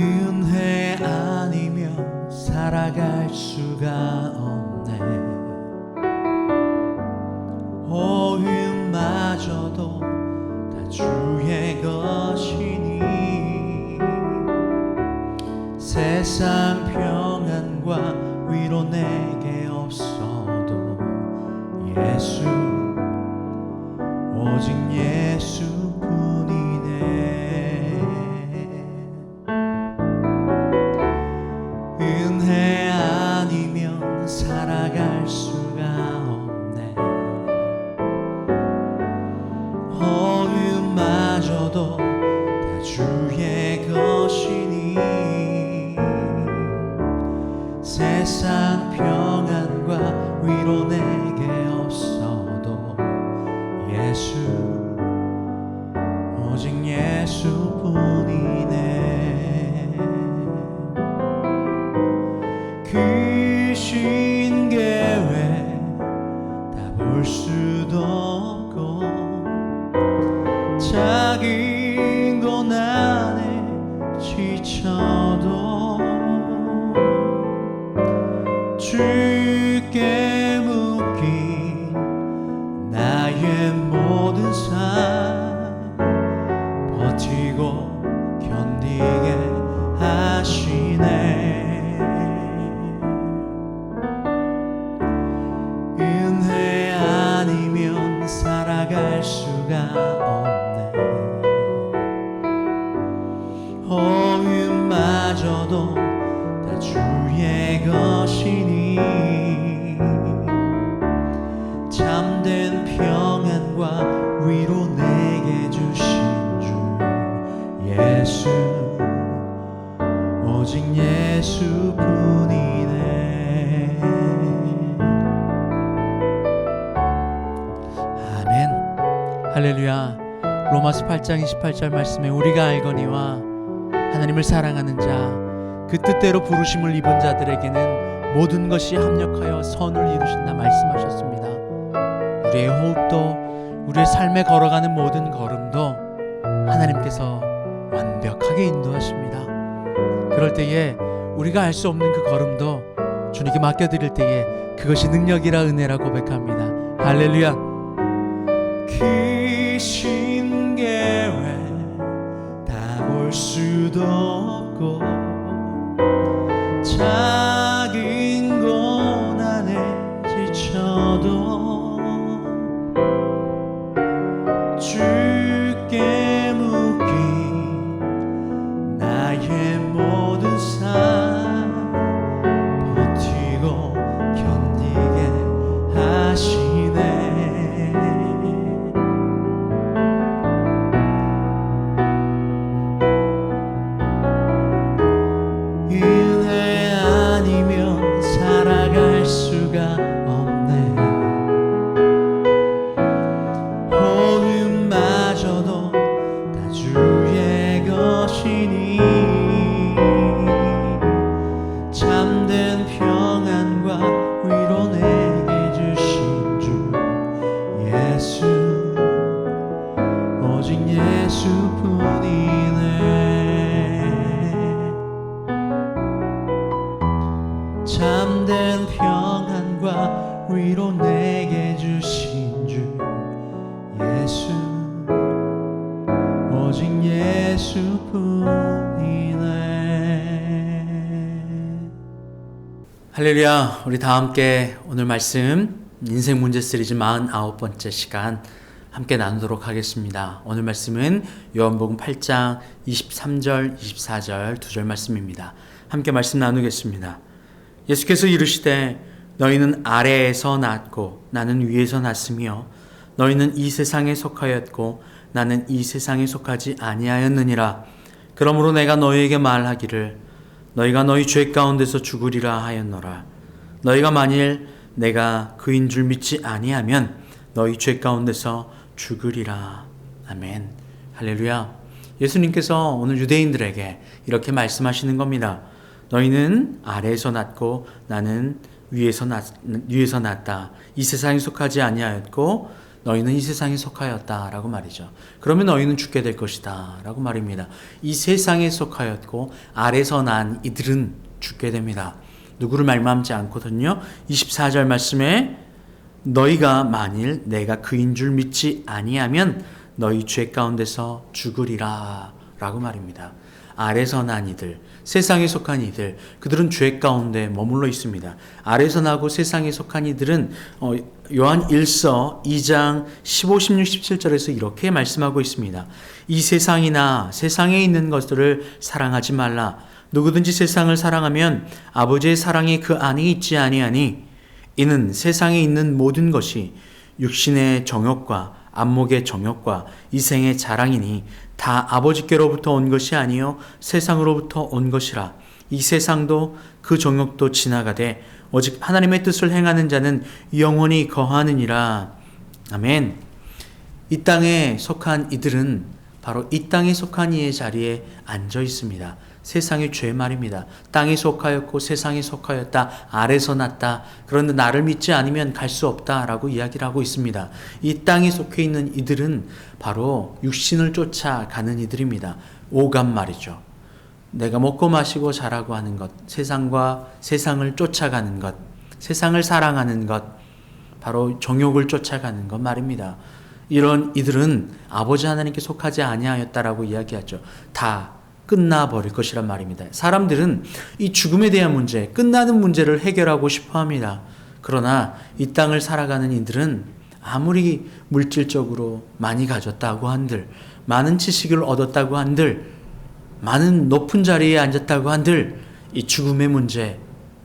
은혜 아니면 살아갈 수가 없네. 호흡마저도 다 주의 것이니 세상 평안과 위로 내게 없어도 예수, 오직 예수뿐이네. 은혜 아니면 살아갈 수가 없네. 호흡마저도 다 주의 것이니 세상 평안과 위로 내게 없어도 예수, 오직 예수뿐이네. 귀신 계획 다 볼 수도 없고 작은 고난에 지쳐도 주께 묶인 나의 모든 삶 버티고 견디게 하시네. 은혜 아니면 살아갈 수가 없네. 호흡마저도 다 주의 것이니 참된 평안과 위로 내게 주신 주 예수, 오직 예수뿐이네. 아멘. 할렐루야. 로마서 8장 28절 말씀에 우리가 알거니와 하나님을 사랑하는 자, 그 뜻대로 부르심을 입은 자들에게는 모든 것이 합력하여 선을 이루신다 말씀하셨습니다. 우리의 호흡도, 우리의 삶에 걸어가는 모든 걸음도 하나님께서 완벽하게 인도하십니다. 그럴 때에 우리가 알 수 없는 그 걸음도 주님께 맡겨드릴 때에 그것이 능력이라 은혜라 고백합니다. 할렐루야. 귀신 계획 다 볼 수도 없고 작은 고난에 지쳐도 주께 묶인 나의 모든 삶 버티고 견디게 하시네. 은혜 아니면 살아갈 수가 없네. 호흡마저도 다 주의 것이니 참된 평안과 위로 내게 주신 주 예수, 오직 예수뿐이네. 참된 평안과 위로 내게 주신 주 예수, 오직 예수뿐이네. 할렐루야. 우리 다 함께 오늘 말씀 인생 문제 시리즈 49번째 시간 함께 나누도록 하겠습니다. 오늘 말씀은 요한복음 8장 23절 24절 2절 말씀입니다. 함께 말씀 나누겠습니다. 예수께서 이르시되 너희는 아래에서 났고 나는 위에서 났으며 너희는 이 세상에 속하였고 나는 이 세상에 속하지 아니하였느니라. 그러므로 내가 너희에게 말하기를 너희가 너희 죄 가운데서 죽으리라 하였노라. 너희가 만일 내가 그인 줄 믿지 아니하면 너희 죄 가운데서 죽으리라. 아멘. 할렐루야. 예수님께서 오늘 유대인들에게 이렇게 말씀하시는 겁니다. 너희는 아래에서 났고 나는 위에서 났다. 이 세상에 속하지 아니하였고 너희는 이 세상에 속하였다라고 말이죠. 그러면 너희는 죽게 될 것이다라고 말입니다. 이 세상에 속하였고 아래서 난 이들은 죽게 됩니다. 누구를 말미암지 않거든요. 24절 말씀에 너희가 만일 내가 그인 줄 믿지 아니하면 너희 죄 가운데서 죽으리라 라고 말입니다. 아래서 난 이들, 세상에 속한 이들, 그들은 죄 가운데 머물러 있습니다. 아래서 나고 세상에 속한 이들은 요한 1서 2장 15, 16, 17절에서 이렇게 말씀하고 있습니다. 이 세상이나 세상에 있는 것들을 사랑하지 말라. 누구든지 세상을 사랑하면 아버지의 사랑이 그 안에 있지 아니하니 이는 세상에 있는 모든 것이 육신의 정욕과 안목의 정욕과 이생의 자랑이니 다 아버지께로부터 온 것이 아니요 세상으로부터 온 것이라. 이 세상도 그 정욕도 지나가되 오직 하나님의 뜻을 행하는 자는 영원히 거하느니라. 아멘. 이 땅에 속한 이들은 바로 이 땅에 속한 이의 자리에 앉아 있습니다. 세상의 죄 말입니다. 땅에 속하였고 세상에 속하였다. 아래서 났다. 그런데 나를 믿지 않으면 갈 수 없다라고 이야기를 하고 있습니다. 이 땅에 속해 있는 이들은 바로 육신을 쫓아가는 이들입니다. 오감 말이죠. 내가 먹고 마시고 자라고 하는 것, 세상과 세상을 쫓아가는 것, 세상을 사랑하는 것, 바로 정욕을 쫓아가는 것 말입니다. 이런 이들은 아버지 하나님께 속하지 아니하였다라고 이야기하죠. 다 끝나버릴 것이란 말입니다. 사람들은 이 죽음에 대한 문제, 끝나는 문제를 해결하고 싶어 합니다. 그러나 이 땅을 살아가는 이들은 아무리 물질적으로 많이 가졌다고 한들, 많은 지식을 얻었다고 한들, 많은 높은 자리에 앉았다고 한들 이 죽음의 문제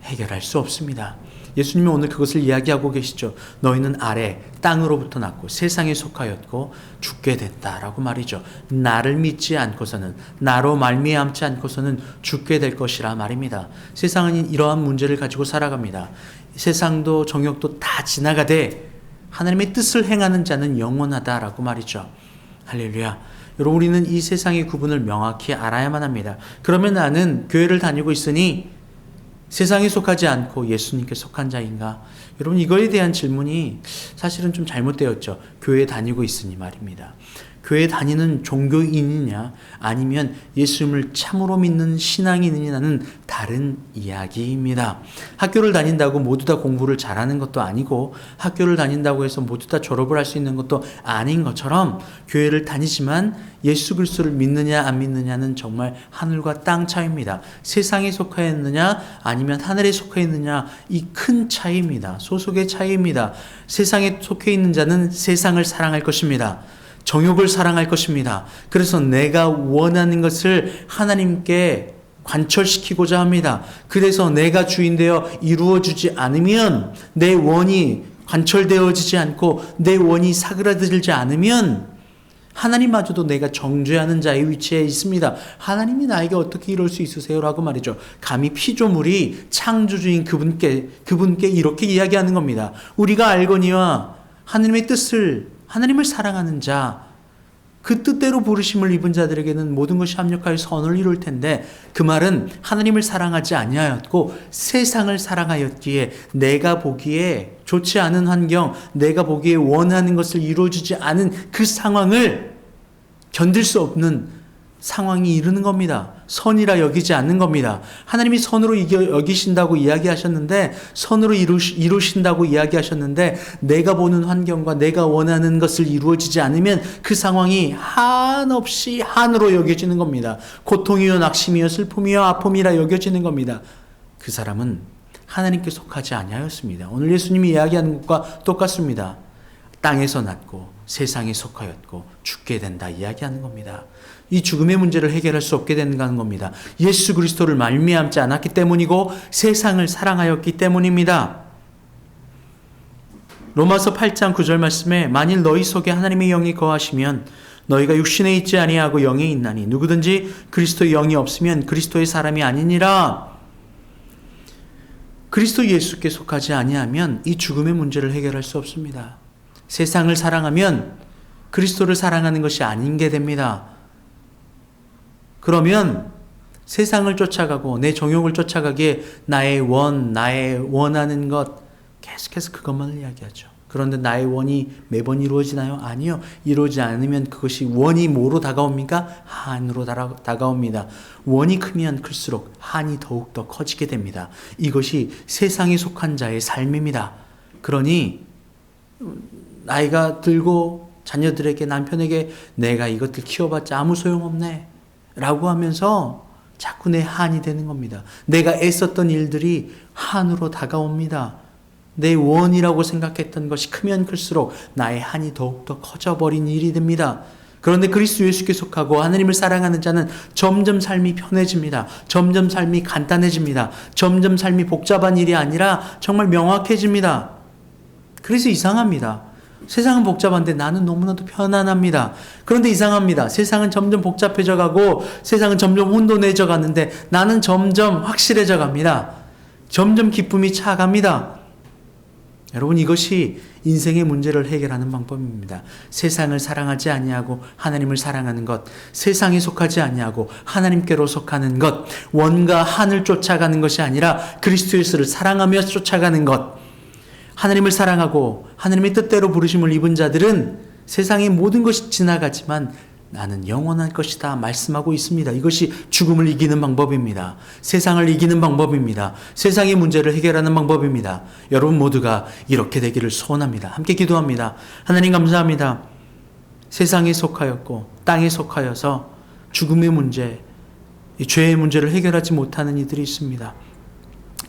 해결할 수 없습니다. 예수님은 오늘 그것을 이야기하고 계시죠. 너희는 아래 땅으로부터 났고 세상에 속하였고 죽게 됐다라고 말이죠. 나를 믿지 않고서는, 나로 말미암지 않고서는 죽게 될 것이라 말입니다. 세상은 이러한 문제를 가지고 살아갑니다. 세상도 정욕도 다 지나가되 하나님의 뜻을 행하는 자는 영원하다라고 말이죠. 할렐루야. 여러분, 우리는 이 세상의 구분을 명확히 알아야만 합니다. 그러면 나는 교회를 다니고 있으니 세상에 속하지 않고 예수님께 속한 자인가? 여러분, 이거에 대한 질문이 사실은 좀 잘못되었죠. 교회 다니고 있으니 말입니다. 교회 다니는 종교인이냐 아니면 예수님을 참으로 믿는 신앙인이냐는 다른 이야기입니다. 학교를 다닌다고 모두 다 공부를 잘하는 것도 아니고 학교를 다닌다고 해서 모두 다 졸업을 할 수 있는 것도 아닌 것처럼 교회를 다니지만 예수 그리스도를 믿느냐 안 믿느냐는 정말 하늘과 땅 차이입니다. 세상에 속해 있느냐 아니면 하늘에 속해 있느냐, 이 큰 차이입니다. 소속의 차이입니다. 세상에 속해 있는 자는 세상을 사랑할 것입니다. 정욕을 사랑할 것입니다. 그래서 내가 원하는 것을 하나님께 관철시키고자 합니다. 그래서 내가 주인되어 이루어주지 않으면, 내 원이 관철되어지지 않고 내 원이 사그라들지 않으면 하나님마저도 내가 정죄하는 자의 위치에 있습니다. 하나님이 나에게 어떻게 이럴 수 있으세요? 라고 말이죠. 감히 피조물이 창조주인 그분께 이렇게 이야기하는 겁니다. 우리가 알거니와 하나님의 뜻을, 하나님을 사랑하는 자, 그 뜻대로 부르심을 입은 자들에게는 모든 것이 합력하여 선을 이룰 텐데, 그 말은 하나님을 사랑하지 아니하였고 세상을 사랑하였기에 내가 보기에 좋지 않은 환경, 내가 보기에 원하는 것을 이루어주지 않은 그 상황을 견딜 수 없는 상황이 이르는 겁니다. 선이라 여기지 않는 겁니다. 하나님이 선으로 여기신다고 이야기하셨는데, 선으로 이루신다고 이야기하셨는데, 내가 보는 환경과 내가 원하는 것을 이루어지지 않으면 그 상황이 한없이 한으로 여겨지는 겁니다. 고통이요 낙심이요 슬픔이요 아픔이라 여겨지는 겁니다. 그 사람은 하나님께 속하지 아니하였습니다. 오늘 예수님이 이야기하는 것과 똑같습니다. 땅에서 났고 세상에 속하였고 죽게 된다 이야기하는 겁니다. 이 죽음의 문제를 해결할 수 없게 된다는 겁니다. 예수 그리스도를 말미암지 않았기 때문이고 세상을 사랑하였기 때문입니다. 로마서 8장 9절 말씀에 만일 너희 속에 하나님의 영이 거하시면 너희가 육신에 있지 아니하고 영에 있나니 누구든지 그리스도의 영이 없으면 그리스도의 사람이 아니니라. 그리스도 예수께 속하지 아니하면 이 죽음의 문제를 해결할 수 없습니다. 세상을 사랑하면 그리스도를 사랑하는 것이 아닌 게 됩니다. 그러면 세상을 쫓아가고 내 정욕을 쫓아가기에 나의 원하는 것, 계속해서 그것만을 이야기하죠. 그런데 나의 원이 매번 이루어지나요? 아니요. 이루어지지 않으면 그것이 원이 뭐로 다가옵니까? 한으로 다가옵니다. 원이 크면 클수록 한이 더욱더 커지게 됩니다. 이것이 세상에 속한 자의 삶입니다. 그러니 나이가 들고 자녀들에게, 남편에게 내가 이것들 키워봤자 아무 소용없네 라고 하면서 자꾸 내 한이 되는 겁니다. 내가 애썼던 일들이 한으로 다가옵니다. 내 원이라고 생각했던 것이 크면 클수록 나의 한이 더욱더 커져버린 일이 됩니다. 그런데 그리스도 예수께 속하고 하나님을 사랑하는 자는 점점 삶이 편해집니다. 점점 삶이 간단해집니다. 점점 삶이 복잡한 일이 아니라 정말 명확해집니다. 그래서 이상합니다. 세상은 복잡한데 나는 너무나도 편안합니다. 그런데 이상합니다. 세상은 점점 복잡해져 가고 세상은 점점 혼돈해져 가는데 나는 점점 확실해져 갑니다. 점점 기쁨이 차갑니다. 여러분, 이것이 인생의 문제를 해결하는 방법입니다. 세상을 사랑하지 아니하고 하나님을 사랑하는 것, 세상에 속하지 아니하고 하나님께로 속하는 것, 원과 한을 쫓아가는 것이 아니라 그리스도 예수를 사랑하며 쫓아가는 것. 하나님을 사랑하고 하나님의 뜻대로 부르심을 입은 자들은 세상의 모든 것이 지나가지만 나는 영원할 것이다 말씀하고 있습니다. 이것이 죽음을 이기는 방법입니다. 세상을 이기는 방법입니다. 세상의 문제를 해결하는 방법입니다. 여러분 모두가 이렇게 되기를 소원합니다. 함께 기도합니다. 하나님 감사합니다. 세상에 속하였고 땅에 속하여서 죽음의 문제, 이 죄의 문제를 해결하지 못하는 이들이 있습니다.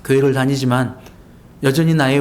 교회를 다니지만 여전히 나의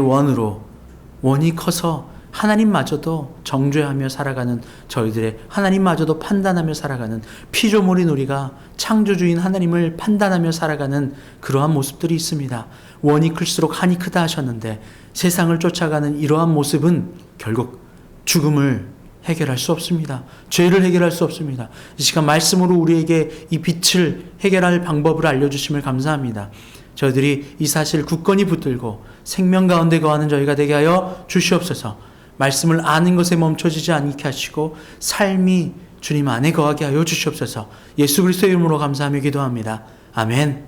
원이 커서 하나님마저도 정죄하며 살아가는 저희들의, 하나님마저도 판단하며 살아가는, 피조물인 우리가 창조주인 하나님을 판단하며 살아가는 그러한 모습들이 있습니다. 원이 클수록 한이 크다 하셨는데 세상을 쫓아가는 이러한 모습은 결국 죽음을 해결할 수 없습니다. 죄를 해결할 수 없습니다. 이 시간 말씀으로 우리에게 이 빛을 해결할 방법을 알려주심을 감사합니다. 저희들이 이 사실 굳건히 붙들고 생명 가운데 거하는 저희가 되게 하여 주시옵소서. 말씀을 아는 것에 멈춰지지 않게 하시고 삶이 주님 안에 거하게 하여 주시옵소서. 예수 그리스도의 이름으로 감사하며 기도합니다. 아멘.